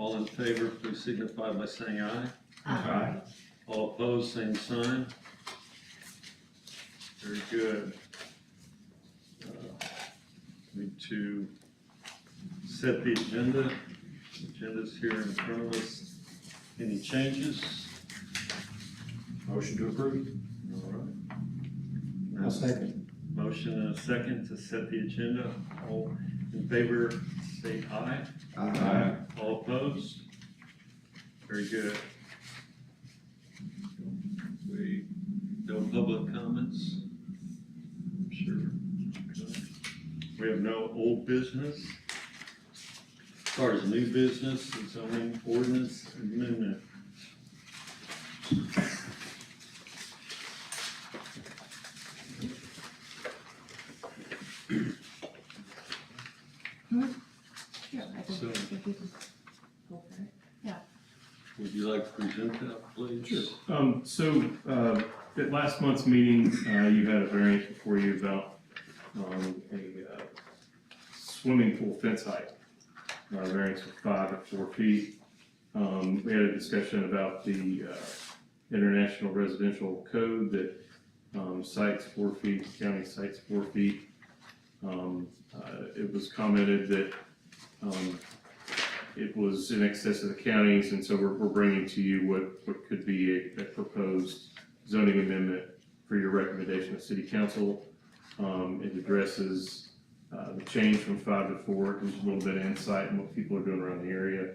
All in favor, please signify by saying aye. Aye. All opposed, same sign. Very good. Need to set the agenda. The agenda's here in front of us. Any changes? Motion to approve. All right. I'll second. Motion and a second to set the agenda. All in favor, say aye. Aye. All opposed? Very good. No public comments? Sure. We have no old business. As far as new business, and zoning ordinance amendment. Yeah, I think So- if you can go for it. Would you like to present that, please? Sure. At last month's meeting, you had a variance before you about a swimming pool fence height. Variance of 5 to 4 feet. We had a discussion about the international residential code that cites 4 feet, the county cites 4 feet. It was commented that it was in excess of the counties, and so we're bringing to you what could be a proposed zoning amendment for your recommendation of city council. It addresses the change from 5 to 4, gives a little bit of insight on what people are doing around the area.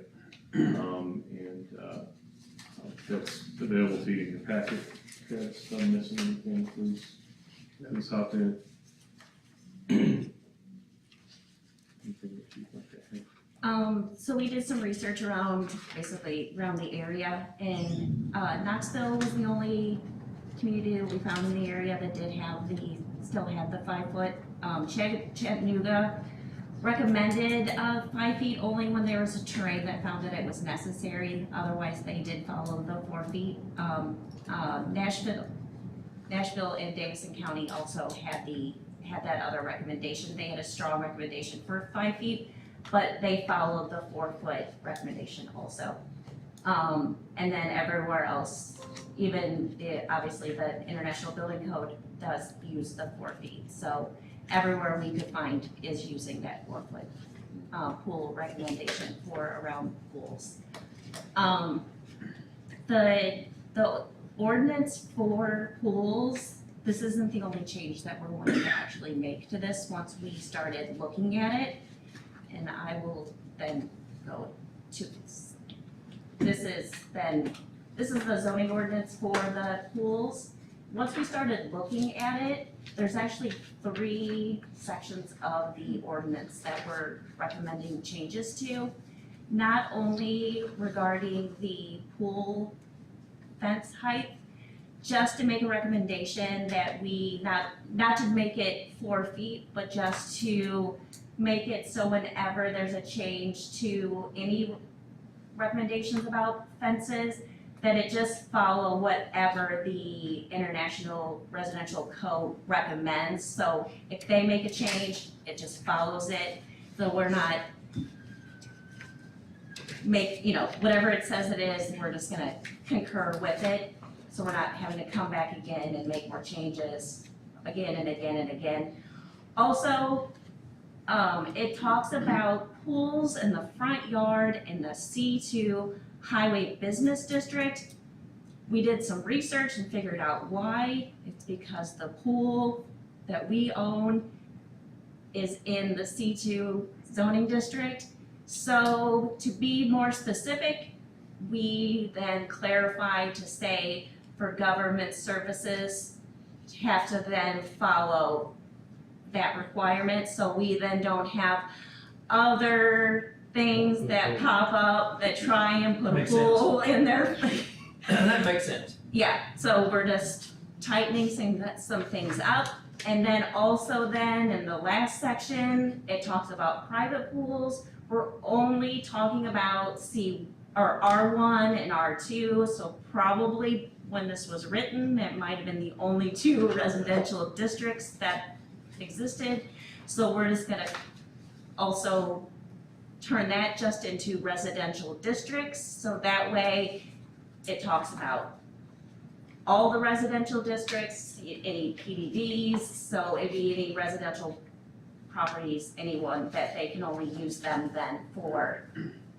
That's available to you in your packet. If I'm missing anything, please hop in. Anything that you'd like to add? So we did some research around the area, and Knoxville was the only community that we found in the area that still had the 5 foot. Chattanooga recommended 5 feet only when there was a terrain that found that it was necessary. Otherwise, they did follow the 4 feet. Nashville and Davidson County also had that other recommendation. They had a strong recommendation for 5 feet, but they followed the 4 foot recommendation also. And then everywhere else, even obviously the International Building Code does use the 4 feet. So everywhere we could find is using that 4 foot pool recommendation for around pools. The ordinance for pools, this isn't the only change that we're wanting to actually make to this once we started looking at it. And I will then go to this. This is the zoning ordinance for the pools. Once we started looking at it, there's actually 3 sections of the ordinance that we're recommending changes to. Not only regarding the pool fence height, just to make a recommendation that we, not to make it 4 feet, but just to make it so whenever there's a change to any recommendations about fences, that it just follow whatever the International Residential Code recommends. So if they make a change, it just follows it. So we're not whatever it says it is, we're just gonna concur with it. So we're not having to come back again and make more changes again and again and again. Also, it talks about pools in the front yard in the C2 Highway Business District. We did some research and figured out why. It's because the pool that we own is in the C2 zoning district. So to be more specific, we then clarified to say for government services, have to then follow that requirement. So we then don't have other things that pop up that try and put a Makes pool in there. That makes sense. Yeah, so we're just tightening some things up. And then also then in the last section, it talks about private pools. We're only talking about R1 and R2, so probably when this was written, it might have been the only 2 residential districts that existed. So we're just gonna also turn that just into residential districts, so that way it talks about all the residential districts, any PDDs, so it'd be any residential properties, anyone, that they can only use them then for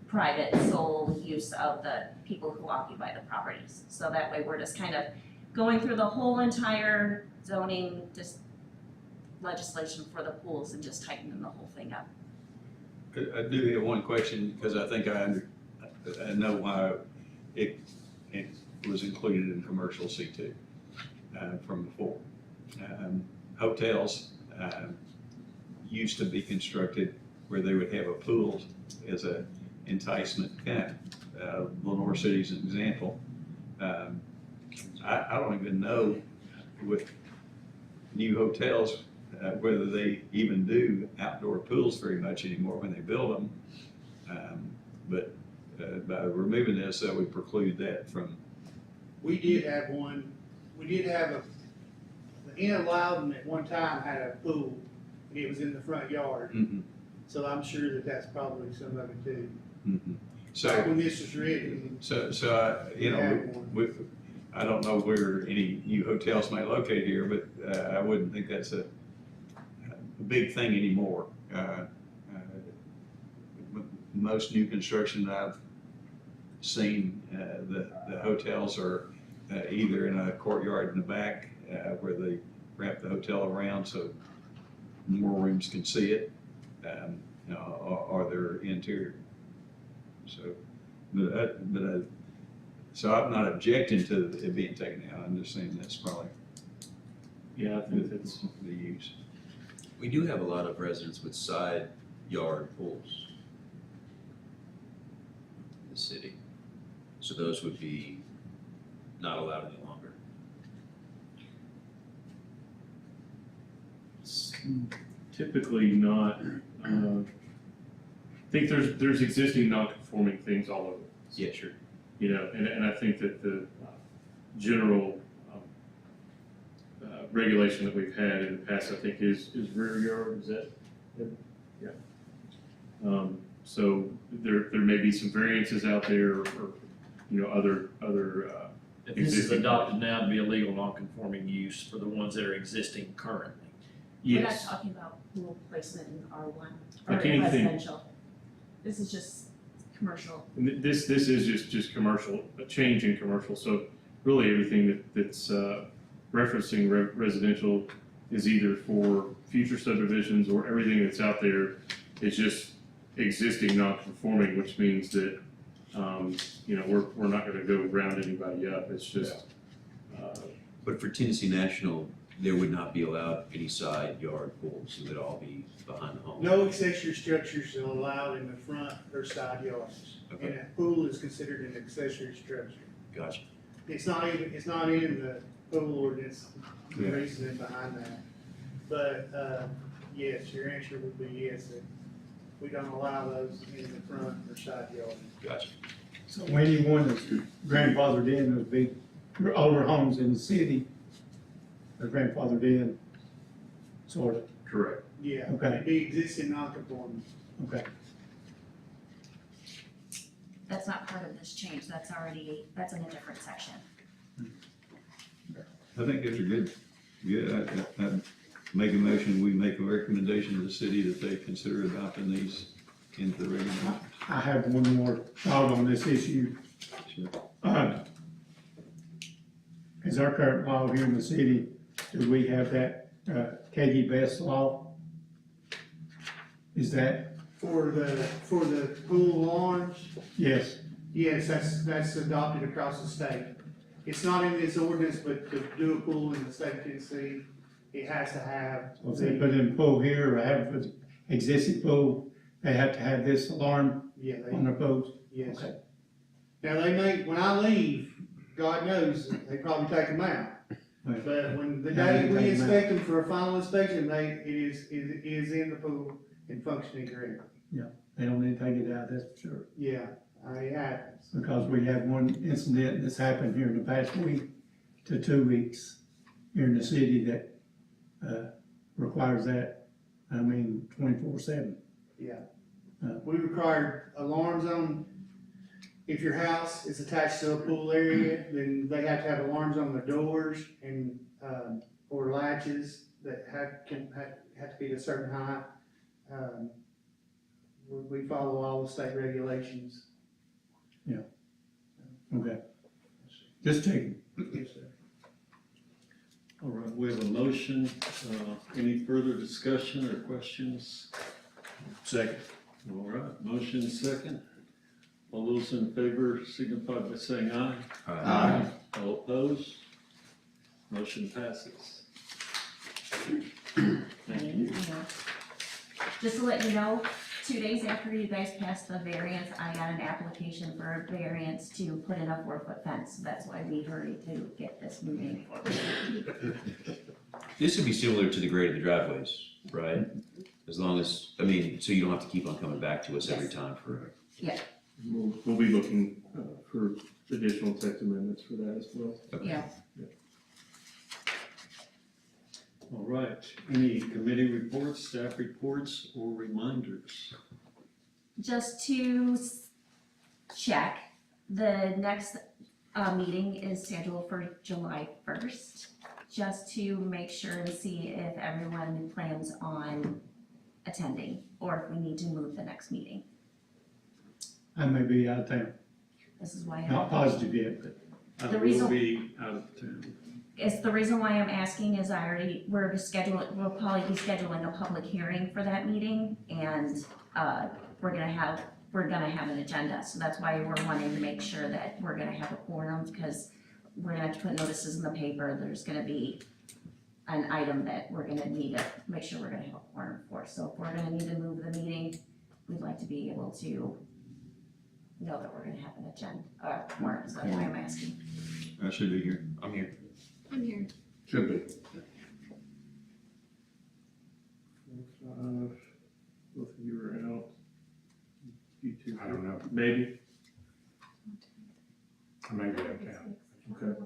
private sole use of the people who occupy the properties. So that way we're just kind of going through the whole entire zoning legislation for the pools and just tightening the whole thing up. I do have one question, because I think I know why it was included in commercial C2 from before. Hotels used to be constructed where they would have a pool as a enticement. Lenore City's an example. I don't even know with new hotels whether they even do outdoor pools very much anymore when they build them. But by removing this, that would preclude that from. We did have one, the Inn of Loudon at one time had a pool, and it was in the front yard. Mhm, So I'm sure that that's probably some of it too. mhm. Back So, when this was written, you know, I don't know where any new hotels might locate here, but I wouldn't think that's a big thing anymore. Most new construction that I've seen, the hotels are either in a courtyard in the back where they wrap the hotel around so more rooms can see it, or they're interior. So, so I'm not objecting to it being taken out. I'm just saying that's probably Yeah, I think that's, the use. We do have a lot of residents with side yard pools in the city. So those would be not allowed any longer. it's typically not, I think there's existing non-conforming things all over. Yeah, sure. You know, and I think that the general regulation that we've had in the past, I think, is rear yard, is that? Yeah. So there may be some variances out there, or, you know, other If this is Existing. adopted now to be a legal non-conforming use for the ones that are existing currently. We're not yes. talking about pool placement in R1 or Like in anything. residential. This is just commercial. And this is just commercial, a change in commercial, so really everything that's referencing residential is either for future subdivisions, or everything that's out there is just existing non-conforming, which means that, you know, we're not gonna go round anybody up, it's just, But for Tennessee National, there would not be allowed any side yard pools. It would all be behind the home. no accessory structures are allowed in the front or side yards. Okay. And a pool is considered an accessory structure. Gotcha. It's not in the pool ordinance, the Yeah. reasoning behind that. But, yes, your answer would be yes, that we don't allow those in the front or side yard. Gotcha. So anyone that's grandfathered in would be older homes in the city, are grandfathered in, sort of, correct. Yeah, Okay. it'd be existing non-conforming. okay. That's not part of this change, that's in a different section. I think those are good. I'd make a motion, we make a recommendation to the city that they consider adopting these into the regulations. I have one more thought on this issue. Sure. Is our current law here in the city, do we have that, KD Best law? Is that, For the pool lawns, yes, yes, that's adopted across the state. It's not in this ordinance, but to do a pool in the state of Tennessee, it has to have. if they put in a pool here, or have an existing pool, they have to have this alarm Yeah, on their pools? yes. Okay. Now, they may, when I leave, God knows, they probably take them out. Right. But when the Yeah, day they we take 'em out. inspect them for a final inspection, it is in the pool and functioning correctly. They don't need to take it out, that's for sure. Yeah, it happens. Because we had one incident that's happened here in the past week to 2 weeks here in the city that, requires that, 24/7. Yeah. We required alarms on, if your house is attached to a pool area, then they have to have alarms on their doors and, or latches that have to be a certain height. We follow all the state regulations. Okay. Just checking. Yes, sir. All right, we have a motion. Any further discussion or questions? Second. All right, motion second. All those in favor signify by saying aye. Aye. All opposed? Motion passes. Thank you. Just to let you know, 2 days after you guys passed the variance, I got an application for a variance to put in a 4-foot fence. So that's why we hurried to get this moving forward. This would be similar to the grade of the driveways, right? As long as, I mean, so you don't have to keep on coming back to us every Yes. time for. We'll be looking for additional text amendments for that as well. Okay. Yeah, All right, any committee reports, staff reports, or reminders? just to check, the next meeting is scheduled for July 1st, just to make sure and see if everyone plans on attending, or if we need to move the next meeting. I may be out of town. This is why Not positive yet, but I The will reason- be out of town. It's the reason why I'm asking is we'll probably be scheduling a public hearing for that meeting, and, we're gonna have an agenda, so that's why we're wanting to make sure that we're gonna have a quorum, because we're gonna have to put notices in the paper, there's gonna be an item that we're gonna need to make sure we're gonna have a quorum for, so if we're gonna need to move the meeting, we'd like to be able to know that we're gonna have an agenda, quorum, so that's why I'm asking. I should be here. I'm here. I'm here. should be. Both of you are out. You two. I don't know. Maybe. I may be out of town. Okay.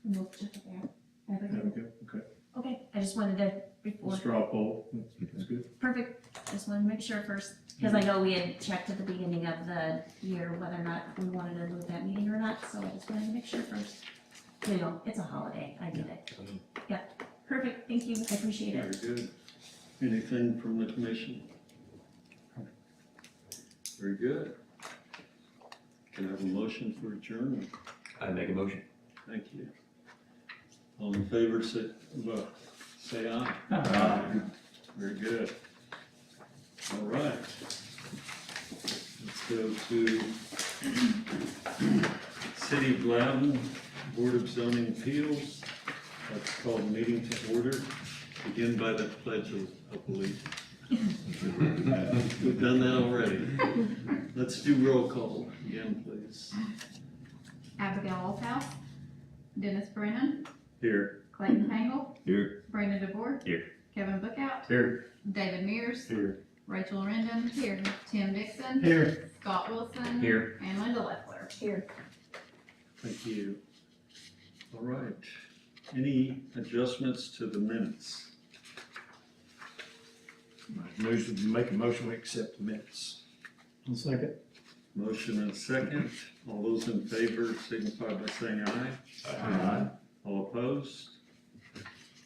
We'll check it out. There we go. Okay. Okay, I just wanted to, before, Straw poll. That's good. perfect, just wanted to make sure first, because I know we had checked at the beginning of the year whether or not we wanted to move that meeting or not, so I just wanted to make sure first. You know, it's a holiday, I get it. Yeah, perfect, thank you, I appreciate Very it. good. Anything from the commission? Very good. Can I have a motion for adjournment? I make a motion. Thank you. All in favor, say aye. Aye. Very good. All right. Let's go to City of Loudon Board of Zoning Appeals. That's called meeting to order. Begin by the pledge of allegiance. We've done that already. Let's do roll call again, please. Abigail Olthouse, Dennis Brennan, Here. Clayton Hangle, Here. Brandon DeBoer. Here. Kevin Bookout, Here. David Mears, Here. Rachel Rendon, Tim Dixon, Here. Scott Wilson. Here. And Linda Leffler. Here. Thank you. All right. Any adjustments to the minutes? Make a motion, we accept the minutes. One second. Motion and second. All those in favor signify by saying aye. All opposed?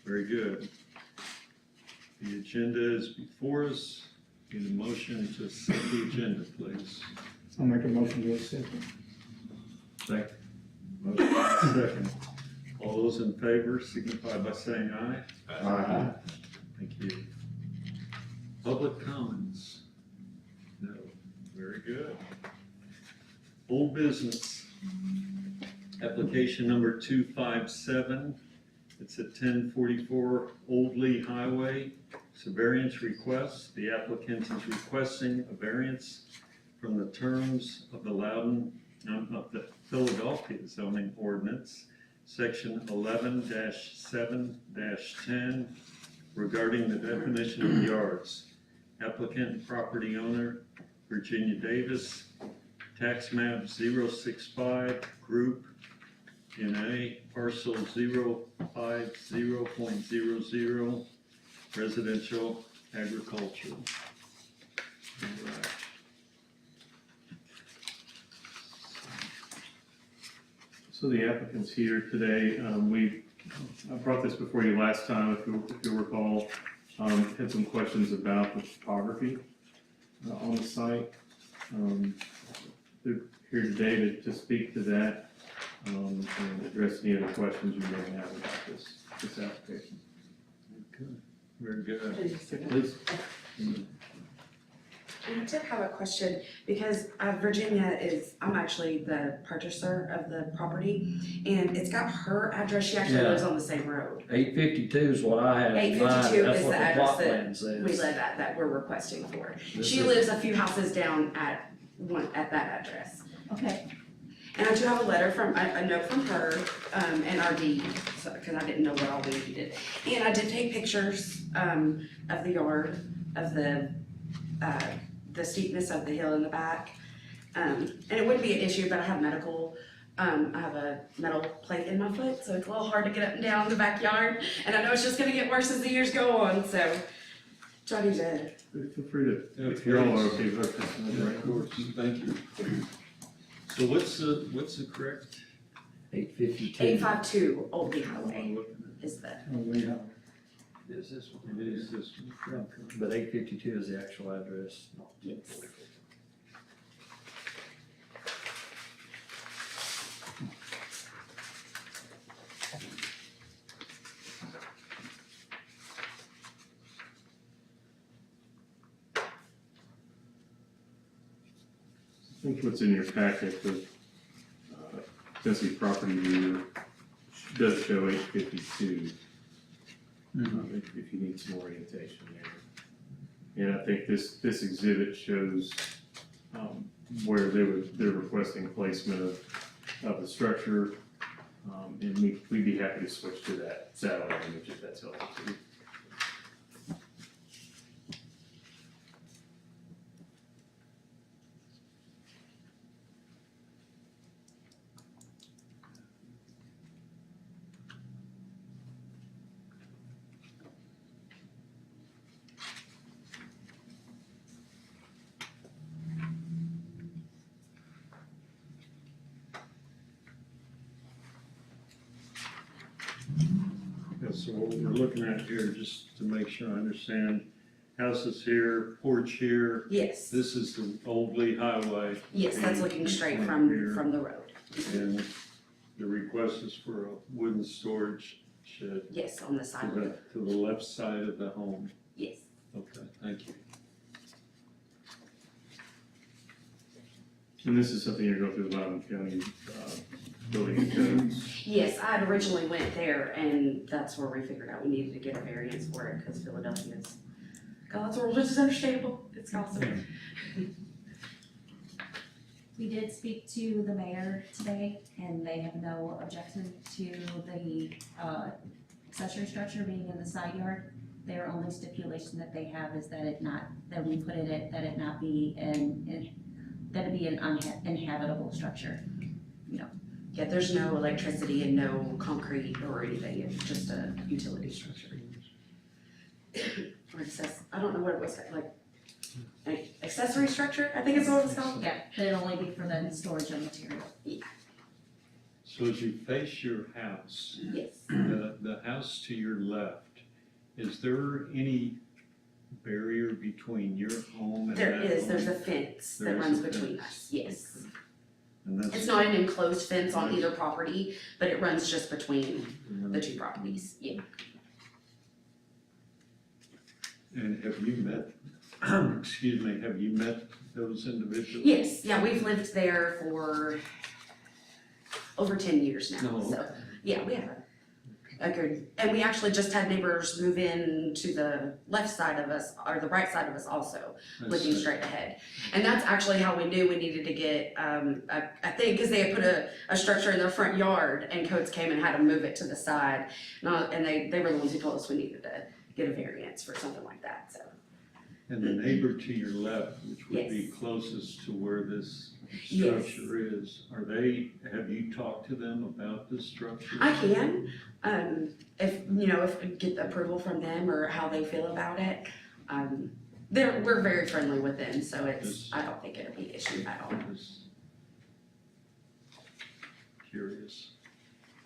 Very good. The agenda is before us. Need a motion to set the agenda, please. I'll make a motion to accept it. Motion and second. All those in favor signify by saying aye. Aye. Thank you. Public comments? No. Very good. Old business. Application number 257. It's at 1044 Old Lee Highway. It's a variance request. The applicant is requesting a variance from the terms of the Loudon, of the Philadelphia zoning ordinance, section 11-7-10, regarding the definition of yards. Applicant, property owner, Virginia Davis, tax map 065, group in A, parcel 050.00, residential agricultural. All right. So the applicant's here today. I brought this before you last time, if you recall. Had some questions about the topography on the site. They're here today to speak to that and address any other questions you may have about this application. Good. Very good. Please. I did have a question, because Virginia I'm actually the purchaser of the property, and it's got her address, she actually Yeah. lives on the same road. 852 is what I have in mind, 852 that's is what the the address plot that plan says. We live at, that we're requesting for. This She is- lives a few houses down at that address. Okay, And I do have a letter a note from her, and our deed, because I didn't know what all we needed. And I did take pictures, of the yard, of the steepness of the hill in the back. And it wouldn't be an issue, but I have I have a metal plate in my foot, so it's a little hard to get up and down in the backyard. And I know it's just gonna get worse as the years go on, so trying to, Feel free to, if you're all okay with our Of course, thank you. So what's the correct? 852. 852 Old Bee Highway is the, Is this one? It is this one. But 852 is the actual address. yes. I think what's in your packet, the Tennessee property view does show 852. If you need some orientation there. And I think this exhibit shows where they're requesting placement of the structure. And we'd be happy to switch to that satellite image if that's helpful to you. Yeah, so what we're looking at here, just to make sure I understand, house is here, porch here, Yes, this is the Old Lee Highway, yes, that's looking straight Here. from the road. and the request is for a wooden storage shed Yes, on the side to of it, the left side of the home. yes. Okay, thank you. And this is something you're going through the Loudon County building and codes. Yes, I had originally went there, and that's where we figured out we needed to get a variance for it, because Philadelphia's God's world, which is understandable, it's awesome. we did speak to the mayor today, and they have no objection to the accessory structure being in the side yard. Their only stipulation that they have is that it not be that it be an uninhabitable structure. Yeah, there's no electricity and no concrete or anything, it's just a utility structure. Or I don't know what it was, like, an accessory structure, I think is what it's called. Yeah, it'd only be for the storage of material. So as you face your house, Yes, the house to your left, is there any barrier between your home and that there is, home? there's a fence that There is runs a between fence. us, yes. And that's. It's not an enclosed fence on either property, but it runs just between the two properties, yeah. And have you met, excuse me, have you met those individuals? Yes, yeah, we've lived there for over 10 years now, Oh, so, yeah, we have a good, and we actually just had neighbors move in to the left side of us, or the right side of us also, looking straight ahead. And that's actually how we knew we needed to get, I think, because they had put a structure in their front yard, and codes came and had to move it to the side. And they were the ones who told us we needed to get a variance for something like that, so. And the neighbor to your left, which would be Yes. closest to where this Yes. structure is, have you talked to them about this structure? I can, if we get approval from them or how they feel about it. We're very friendly with them, so I don't think it'll be an issue at all. Just curious.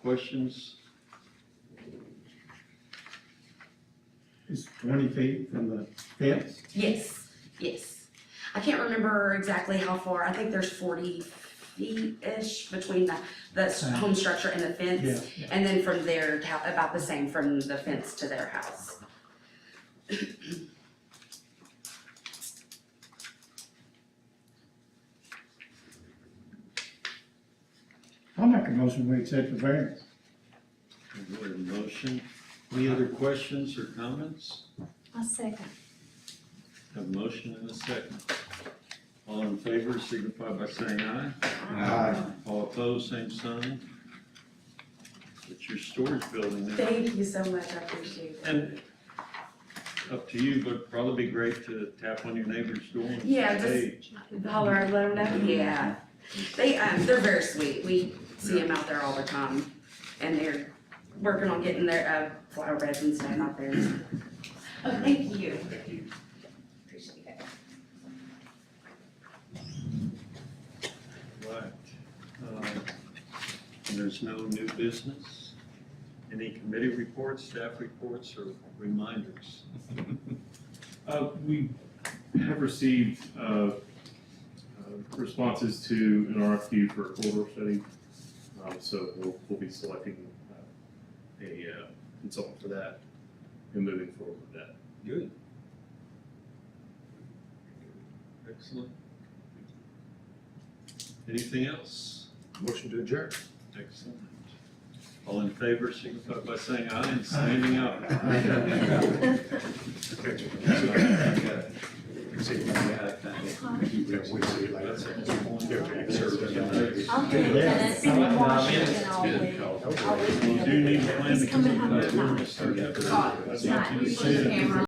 questions? It's 20 feet from the fence. Yes, yes. I can't remember exactly how far, I think there's 40 feet-ish between the home structure and the fence. Yeah. And then from there, about the same from the fence to their house. I'll make a motion, we accept the variance. We have a motion. Any other questions or comments? A second. Have a motion and a second. All in favor signify by saying aye. Aye. All opposed, same sign. It's your storage building now. Thank you so much, I appreciate it. And up to you, but probably be great to tap on your neighbor's door and Yeah, say, just hey. holler and let them know, yeah. They're very sweet, we see them out there all the time, and they're working on getting their, flower beds and stuff out there. Oh, thank you. Appreciate it. Right. And there's no new business? Any committee reports, staff reports, or reminders? We have received, responses to an RFQ for a corridor study. So we'll be selecting, a consultant for that and moving forward with that. Good. Excellent. Anything else? Motion to adjourn. Excellent. All in favor, signify by saying aye and standing up. That's I'll do it, Dennis. You do need to plan to He's coming home keep that. tonight. Start that. It's not usually camera.